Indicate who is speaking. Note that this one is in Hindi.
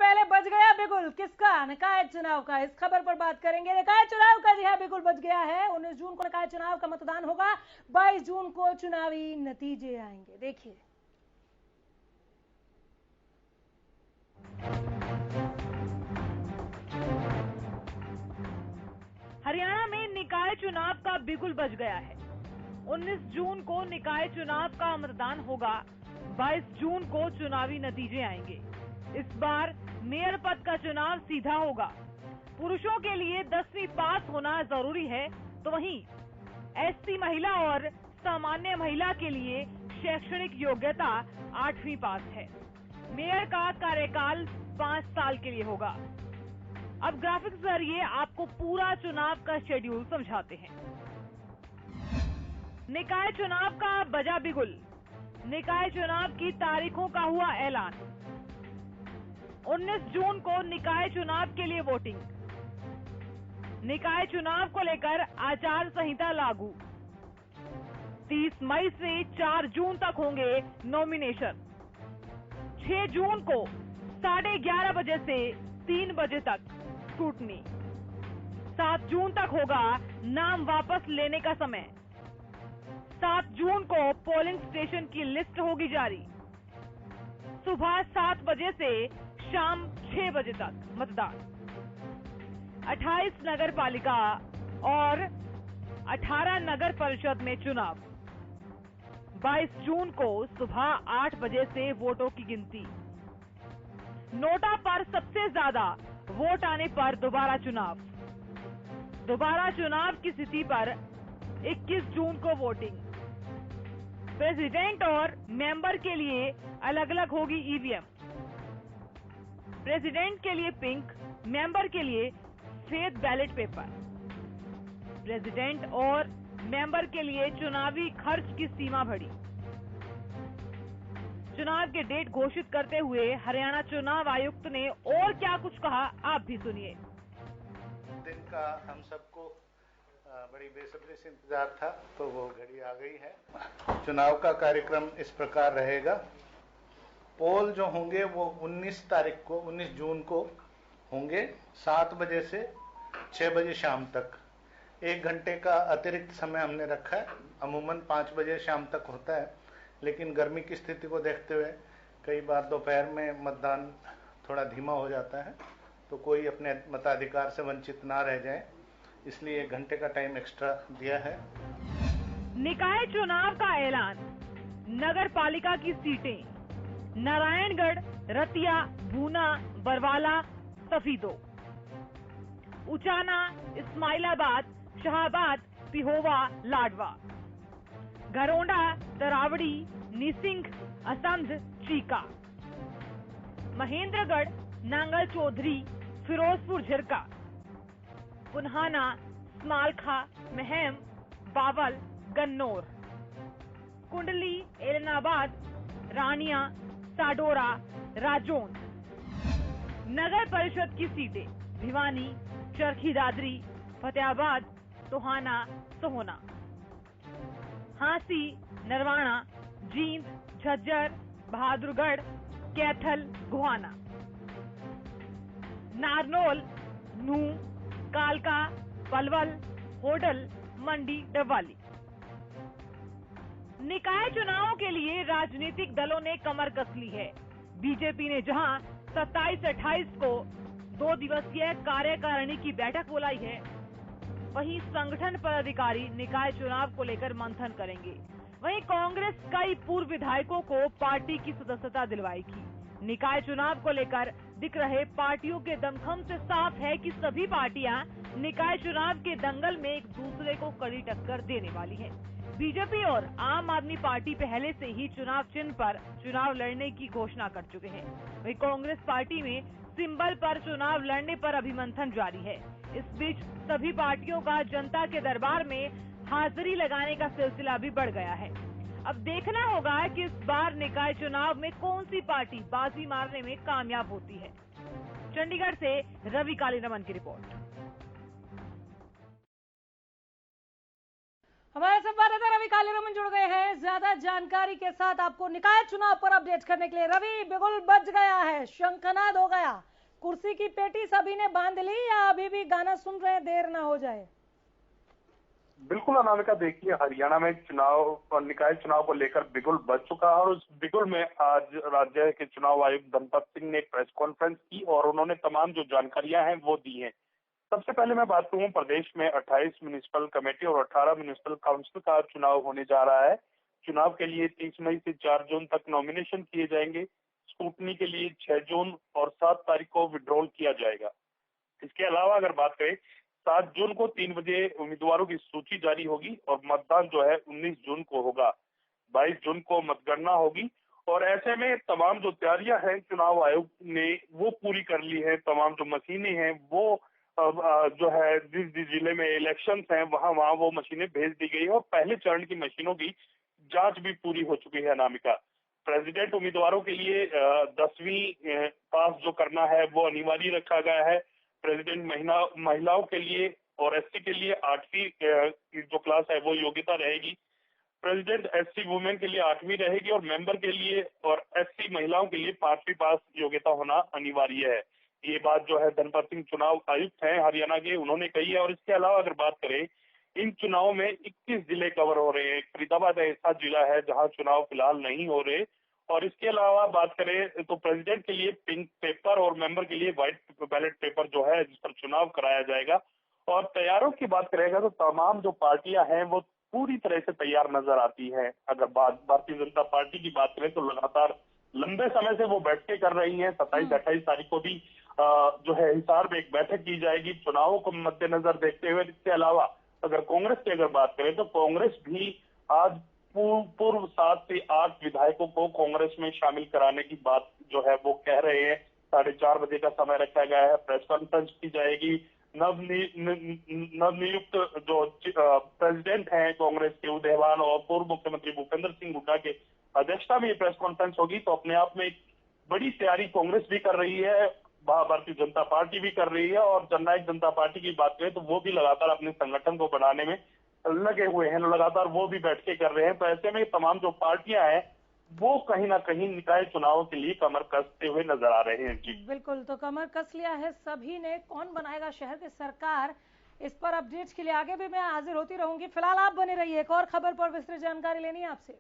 Speaker 1: पहले बज गया बिगुल किसका? निकाय चुनाव का। इस खबर पर बात करेंगे। निकाय चुनाव का जी हाँ बिगुल बज गया है। 19 जून को निकाय चुनाव का मतदान होगा। 22 जून को चुनावी नतीजे आएंगे। देखिए,
Speaker 2: हरियाणा में निकाय चुनाव का बिगुल बज गया है। 19 जून को निकाय चुनाव का मतदान होगा। 22 जून को चुनावी नतीजे आएंगे। इस बार मेयर पद का चुनाव सीधा होगा। पुरुषों के लिए 10वीं पास होना जरूरी है, तो वहीं एससी महिला और सामान्य महिला के लिए शैक्षणिक योग्यता 8वीं पास है। मेयर का कार्यकाल 5 साल के लिए होगा। अब ग्राफिक्स जरिए आपको पूरा चुनाव का शेड्यूल समझाते हैं। निकाय चुनाव का बजा बिगुल। निकाय चुनाव की तारीखों का हुआ ऐलान। 19 जून को निकाय चुनाव के लिए वोटिंग। निकाय चुनाव को लेकर आचार संहिता लागू। 30 मई से 4 जून तक होंगे नॉमिनेशन। 6 जून को 11:30 बजे से 3 बजे तक स्क्रूटनी। 7 जून तक होगा नाम वापस लेने का समय। 7 जून को पोलिंग स्टेशन की लिस्ट होगी जारी। सुबह 7 बजे से शाम 6 बजे तक मतदान। 28 नगर पालिका और 18 नगर परिषद में चुनाव। 22 जून को सुबह 8 बजे से वोटों की गिनती। नोटा पर सबसे ज्यादा वोट आने पर दोबारा चुनाव। दोबारा चुनाव की स्थिति पर 21 जून को वोटिंग। प्रेसिडेंट और मेंबर के लिए अलग अलग होगी ईवीएम। प्रेसिडेंट के लिए पिंक, मेंबर के लिए सफेद बैलेट पेपर। प्रेसिडेंट और मेंबर के लिए चुनावी खर्च की सीमा बढ़ी। चुनाव के डेट घोषित करते हुए हरियाणा चुनाव आयुक्त ने और क्या कुछ कहा, आप भी सुनिए।
Speaker 3: दिन का हम सबको बड़ी बेसब्री से इंतजार था, तो वो घड़ी आ गई है। चुनाव का कार्यक्रम इस प्रकार रहेगा। पोल जो होंगे वो 19 जून को होंगे 7 बजे से 6 बजे शाम तक। 1 घंटे का अतिरिक्त समय हमने रखा है। अमूमन 5 बजे शाम तक होता है, लेकिन गर्मी की स्थिति को देखते हुए कई बार दोपहर में मतदान थोड़ा धीमा हो जाता है, तो कोई अपने मताधिकार से वंचित ना रह जाए, इसलिए 1 घंटे का टाइम एक्स्ट्रा दिया है।
Speaker 2: निकाय चुनाव का ऐलान। नगर पालिका की सीटें नारायणगढ़, रतिया, भूना, बरवाला, सफीदो। उचाना, इस्माइलाबाद, शाहबाद, पिहोवा, लाडवा। घरोंडा, तरावड़ी, निसिंग, असंध, चीका। महेंद्रगढ़, नांगल चौधरी, फिरोजपुर झिरका। पुन्हाना, स्मालखा, महम, बावल, गन्नौर। कुंडली, एलनाबाद, रानिया, साडोरा, राजौंद। नगर परिषद की सीटें भिवानी, चरखी दादरी, फतेहाबाद, टोहाना, सोहना। हांसी, नरवाना, जींद, झज्जर, बहादुरगढ़, कैथल, गोहाना। नारनौल, नूह, कालका, पलवल, होडल, मंडी, डबवाली। निकाय चुनावों के लिए राजनीतिक दलों ने कमर कस ली है। बीजेपी ने जहां 27-28 को 2 दिवसीय कार्यकारिणी की बैठक बुलाई है, वहीं संगठन पदाधिकारी निकाय चुनाव को लेकर मंथन करेंगे। वहीं कांग्रेस कई पूर्व विधायकों को पार्टी की सदस्यता दिलवाएगी। निकाय चुनाव को लेकर दिख रहे पार्टियों के दमखम से साफ है कि सभी पार्टियां निकाय चुनाव के दंगल में एक दूसरे को कड़ी टक्कर देने वाली है। बीजेपी और आम आदमी पार्टी पहले से ही चुनाव चिन्ह पर चुनाव लड़ने की घोषणा कर चुके हैं। वहीं कांग्रेस पार्टी में सिंबल पर चुनाव लड़ने पर अभी मंथन जारी है। इस बीच सभी पार्टियों का जनता के दरबार में हाजिरी लगाने का सिलसिला भी बढ़ गया है। अब देखना होगा कि इस बार निकाय चुनाव में कौन सी पार्टी बाजी मारने में कामयाब होती है। चंडीगढ़ से रवि कालीरमन की रिपोर्ट।
Speaker 1: हमारे संवाददाता रवि कालीरमन जुड़ गए हैं ज्यादा जानकारी के साथ आपको निकाय चुनाव पर अपडेट करने के लिए। रवि, बिगुल बज गया है, शंखनाद हो गया, कुर्सी की पेटी सभी ने बांध ली या अभी भी गाना सुन रहे हैं, देर ना हो जाए?
Speaker 4: बिल्कुल अनामिका, देखिए हरियाणा में चुनाव और निकाय चुनाव को लेकर बिगुल बज चुका है और उस बिगुल में आज राज्य के चुनाव आयुक्त धनपत सिंह ने प्रेस कॉन्फ्रेंस की और उन्होंने तमाम जो जानकारियां हैं वो दी हैं। सबसे पहले मैं बात करूं, प्रदेश में 28 म्युनिसिपल कमेटी और 18 म्युनिसिपल काउंसिल का चुनाव होने जा रहा है। चुनाव के लिए 30 मई से 4 जून तक नॉमिनेशन किए जाएंगे। स्क्रूटनी के लिए 6 जून और 7 तारीख को विड्रॉल किया जाएगा। इसके अलावा अगर बात करें, 7 जून को 3 बजे उम्मीदवारों की सूची जारी होगी और मतदान जो है 19 जून को होगा। 22 जून को मतगणना होगी और ऐसे में तमाम जो तैयारियां हैं चुनाव आयोग ने वो पूरी कर ली है। तमाम जो मशीनें हैं वो जो है जिस जिले में इलेक्शन हैं वहां वो मशीनें भेज दी गई है और पहले चरण की मशीनों की जांच भी पूरी हो चुकी है। अनामिका, प्रेसिडेंट उम्मीदवारों के लिए 10वीं पास जो करना है वो अनिवार्य रखा गया है। प्रेसिडेंट महिलाओं के लिए और एससी के लिए 8वीं जो क्लास है वो योग्यता रहेगी। प्रेसिडेंट एससी वुमेन के लिए 8वीं रहेगी और मेंबर के लिए और एससी महिलाओं के लिए 5वीं पास योग्यता होना अनिवार्य है। ये बात जो है धनपत सिंह चुनाव आयुक्त हैं हरियाणा के, उन्होंने कही है। और इसके अलावा अगर बात करें, इन चुनाव में 21 जिले कवर हो रहे हैं। फरीदाबाद ऐसा जिला है जहां चुनाव फिलहाल नहीं हो रहे। और इसके अलावा बात करें तो प्रेसिडेंट के लिए पिंक पेपर और मेंबर के लिए व्हाइट बैलेट पेपर जो है जिस पर चुनाव कराया जाएगा। और तैयारों की बात करेगा तो तमाम जो पार्टियां हैं वो पूरी तरह से तैयार नजर आती है। अगर भारतीय जनता पार्टी की बात करें तो लगातार लंबे समय से वो बैठकें कर रही हैं। 27-28 तारीख को भी जो है हिसार में एक बैठक की जाएगी चुनावों को मद्देनजर देखते हुए। इसके अलावा अगर कांग्रेस की अगर बात करें तो कांग्रेस भी आज पूर्व 7 से 8 विधायकों को कांग्रेस में शामिल कराने की बात जो है वो कह रहे हैं। 4:30 बजे का समय रखा गया है, प्रेस कॉन्फ्रेंस की जाएगी। नवनियुक्त जो प्रेसिडेंट हैं कांग्रेस के उदयवान और पूर्व मुख्यमंत्री भूपेंद्र सिंह हुड्डा के अध्यक्षता में ये प्रेस कॉन्फ्रेंस होगी। तो अपने आप में एक बड़ी तैयारी कांग्रेस भी कर रही है, भारतीय जनता पार्टी भी कर रही है और जननायक जनता पार्टी की बात करें तो वो भी लगातार अपने संगठन को बनाने में लगे हुए हैं। लगातार वो भी बैठकें कर रहे हैं। तो ऐसे में तमाम जो पार्टियां हैं वो कहीं ना कहीं निकाय चुनाव के लिए कमर कसते हुए नजर आ रहे हैं। जी
Speaker 1: बिल्कुल, तो कमर कस लिया है सभी ने। कौन बनाएगा शहर की सरकार, इस पर अपडेट्स के लिए आगे भी मैं हाजिर होती रहूंगी। फिलहाल आप बने रहिए, एक और खबर पर विस्तृत जानकारी लेनी है आपसे।